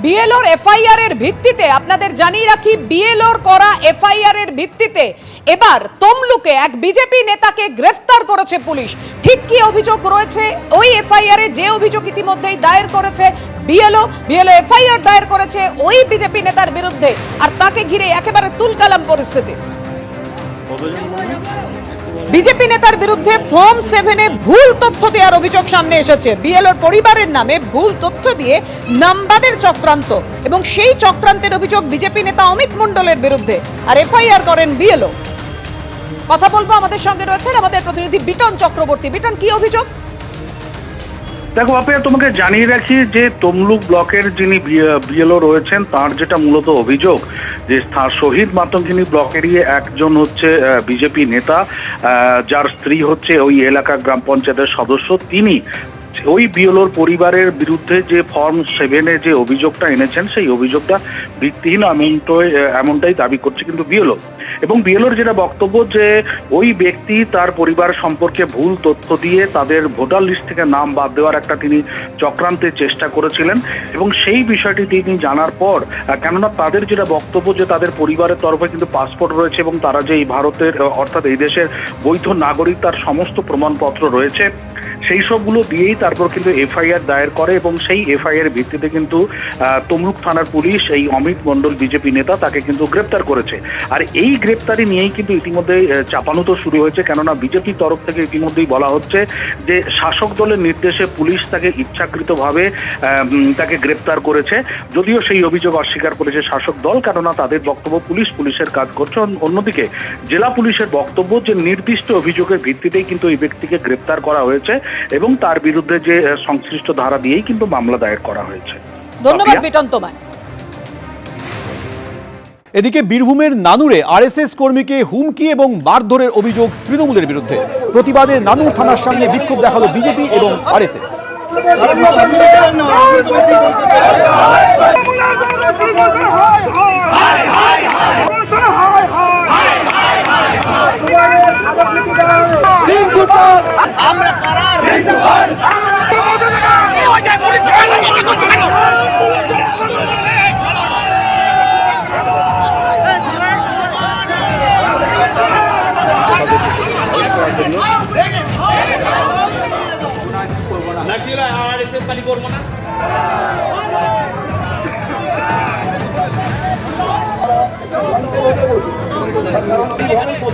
বিএলওর FIR এর ভিত্তিতে আপনাদের জানিয়ে রাখি, বিএলওর করা এফআইআর এর ভিত্তিতে এবার তমলুকে এক বিজেপি নেতাকে গ্রেফতার করেছে পুলিশ। ঠিক কি অভিযোগ রয়েছে ওই এফআইআর এ? যে অভিযোগ ইতিমধ্যেই দায়ের করেছে বিএলও এফআইআর দায়ের করেছে ওই বিজেপি নেতার বিরুদ্ধে, আর তাকে ঘিরে একেবারে তুলকালাম পরিস্থিতি। বিজেপি নেতার বিরুদ্ধে ফর্ম 7 এ ভুল তথ্য দেওয়ার অভিযোগ সামনে এসেছে। বিএলওর পরিবারের নামে ভুল তথ্য দিয়ে নামবাদের চক্রান্ত, এবং সেই চক্রান্তের অভিযোগ বিজেপি নেতা অমিত মণ্ডলের বিরুদ্ধে, আর এফআইআর করেন বিএলও। কথা বলবো, আমাদের সঙ্গে রয়েছেন আমাদের প্রতিনিধি বিটন চক্রবর্তী। বিটন, কি অভিযোগ? দেখো বাপিয়া, তোমাকে জানিয়ে রাখি যে তমলুক ব্লকের যিনি বিএলও রয়েছেন তার যেটা মূলত অভিযোগ যে শহীদ মাতঙ্গিনী ব্লকেরই একজন হচ্ছে বিজেপি নেতা, যার স্ত্রী হচ্ছে ওই এলাকার গ্রাম পঞ্চায়েতের সদস্য। তিনি ওই বিএলওর পরিবারের বিরুদ্ধে যে ফর্ম 7 যে অভিযোগটা এনেছেন সেই অভিযোগটা ভিত্তিহীন এমনটাই দাবি করছে কিন্তু বিএলও। এবং বিএলওর যেটা বক্তব্য যে ওই ব্যক্তি তার পরিবার সম্পর্কে ভুল তথ্য দিয়ে তাদের ভোটার লিস্ট থেকে নাম বাদ দেওয়ার একটা তিনি চক্রান্তের চেষ্টা করেছিলেন, এবং সেই বিষয়টি তিনি জানার পর, কেননা তাদের যেটা বক্তব্য যে তাদের পরিবারের তরফে কিন্তু পাসপোর্ট রয়েছে এবং তারা যে এই ভারতের অর্থাৎ এই দেশের বৈধ নাগরিক তার সমস্ত প্রমাণপত্র রয়েছে, সেই সবগুলো দিয়েই তারপর কিন্তু এফআইআর দায়ের করে। এবং সেই এফআইআর ভিত্তিতে কিন্তু তমলুক থানার পুলিশ এই অমিত মণ্ডল বিজেপি নেতা তাকে কিন্তু গ্রেপ্তার করেছে। আর এই গ্রেপ্তারি নিয়েই কিন্তু ইতিমধ্যেই চাপানো শুরু হয়েছে, কেননা বিজেপির তরফ থেকে ইতিমধ্যেই বলা হচ্ছে যে শাসক দলের নির্দেশে পুলিশ তাকে ইচ্ছাকৃতভাবে তাকে গ্রেপ্তার করেছে। যদিও সেই অভিযোগ অস্বীকার করেছে শাসক দল, কেননা তাদের বক্তব্য পুলিশের কাজ করছে। অন্যদিকে জেলা পুলিশের বক্তব্য যে নির্দিষ্ট অভিযোগের ভিত্তিতেই কিন্তু এই ব্যক্তিকে গ্রেপ্তার করা হয়েছে এবং তার বিরুদ্ধে যে সংশ্লিষ্ট ধারা দিয়েই কিন্তু মামলা দায়ের করা হয়েছে। ধন্যবাদ বিটন তোমায়। এদিকে বীরভূমের নানুরে আরএসএস কর্মীকে হুমকি এবং মারধরের অভিযোগ তৃণমূলের বিরুদ্ধে। প্রতিবাদে নানুর থানার সামনে বিক্ষোভ দেখালো বিজেপি এবং আরএসএস।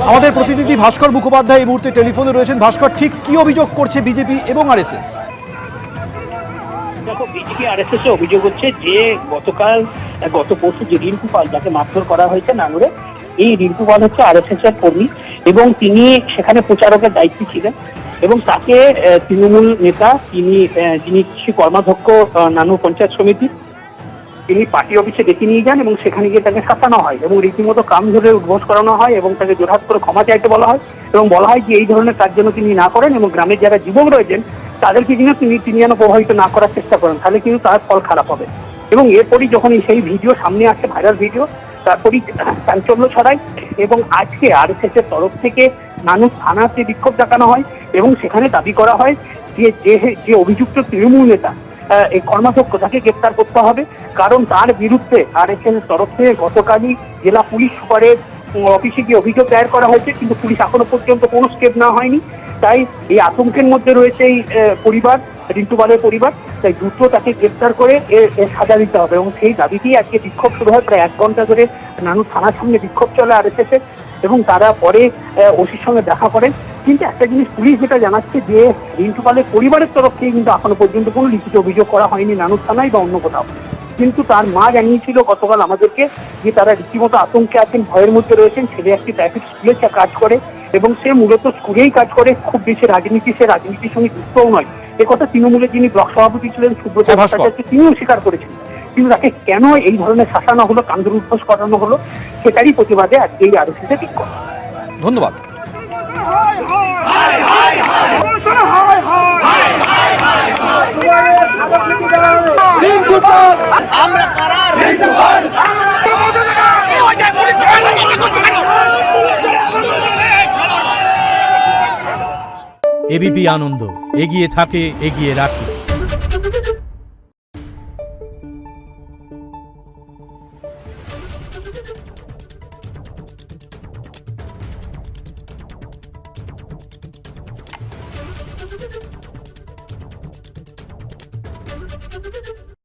আমাদের প্রতিনিধি ভাস্কর মুখোপাধ্যায় এই মুহূর্তে টেলিফোনে রয়েছেন। ভাস্কর, ঠিক কি অভিযোগ করছে বিজেপি এবং আরএসএস? দেখো, বিজেপি আরএসএস এর অভিযোগ হচ্ছে যে গত পরশু যে রিন্টু পাল যাকে মারধর করা হয়েছে নানুরে, এই রিন্টু পাল হচ্ছে আরএসএস এর কর্মী এবং তিনি সেখানে প্রচারকের দায়িত্বে ছিলেন, এবং তাকে তৃণমূল নেতা যিনি কৃষি কর্মাধ্যক্ষ নানুর পঞ্চায়েত সমিতির, তিনি পার্টি অফিসে ডেকে নিয়ে যান এবং সেখানে গিয়ে তাকে শাসানো হয় এবং রীতিমতো কাম ধরে উদ্বোস করানো হয় এবং তাকে জোরহাত করে ক্ষমা চাইতে বলা হয় এবং বলা হয় যে এই ধরনের কাজ যেন তিনি না করেন এবং গ্রামের যারা যুবক রয়েছেন তাদেরকে যেন তিনি যেন প্রভাবিত না করার চেষ্টা করেন, তাহলে কিন্তু তার ফল খারাপ হবে। এবং এরপরই যখন সেই ভিডিও সামনে আসে, ভাইরাল ভিডিও, তারপরই চাঞ্চল্য ছড়ায় এবং আজকে আরএসএস এর তরফ থেকে নানুর থানাতে বিক্ষোভ দেখানো হয় এবং সেখানে দাবি করা হয় যে অভিযুক্ত তৃণমূল নেতা এই কর্মাধ্যক্ষ তাকে গ্রেপ্তার করতে হবে, কারণ তার বিরুদ্ধে আরএসএস এর তরফ থেকে গতকালই জেলা পুলিশ সুপারের অফিসে গিয়ে অভিযোগ দায়ের করা হয়েছে, কিন্তু পুলিশ এখনো পর্যন্ত কোনো স্টেপ নেওয়া হয়নি। তাই এই আতঙ্কের মধ্যে রয়েছে এই পরিবার, রিন্টু পালের পরিবার। তাই দ্রুত তাকে গ্রেপ্তার করে সাজা দিতে হবে এবং সেই দাবিতেই আজকে বিক্ষোভ শুরু হয়। প্রায় 1 ঘন্টা ধরে নানুর থানার সামনে বিক্ষোভ চলে আরএসএস এর, এবং তারা পরে ওসির সঙ্গে দেখা করেন। কিন্তু একটা জিনিস পুলিশ যেটা জানাচ্ছে যে রিন্টু পালের পরিবারের তরফ থেকে কিন্তু এখনো পর্যন্ত কোনো লিখিত অভিযোগ করা হয়নি নানুর থানায় বা অন্য কোথাও। কিন্তু তার মা জানিয়েছিল গতকাল আমাদেরকে যে তারা রীতিমতো আতঙ্কে আছেন, ভয়ের মধ্যে রয়েছেন। ছেলে একটি প্রাইভেট স্কুলে কাজ করে এবং সে মূলত স্কুলেই কাজ করে, খুব বেশি রাজনীতির সঙ্গে যুক্তও নয়। একথা তৃণমূলের যিনি ব্লক সভাপতি ছিলেন সুব্রত ভট্টাচার্য তিনিও স্বীকার করেছেন। কিন্তু তাকে কেন এই ধরনের শাসানো হলো, কান্দর উদ্বোস করানো হলো, সেটারই প্রতিবাদে আজকে এই আরএসএস বিক্ষোভ। ধন্যবাদ। এবিপি আনন্দ, এগিয়ে থাকে, এগিয়ে রাখে।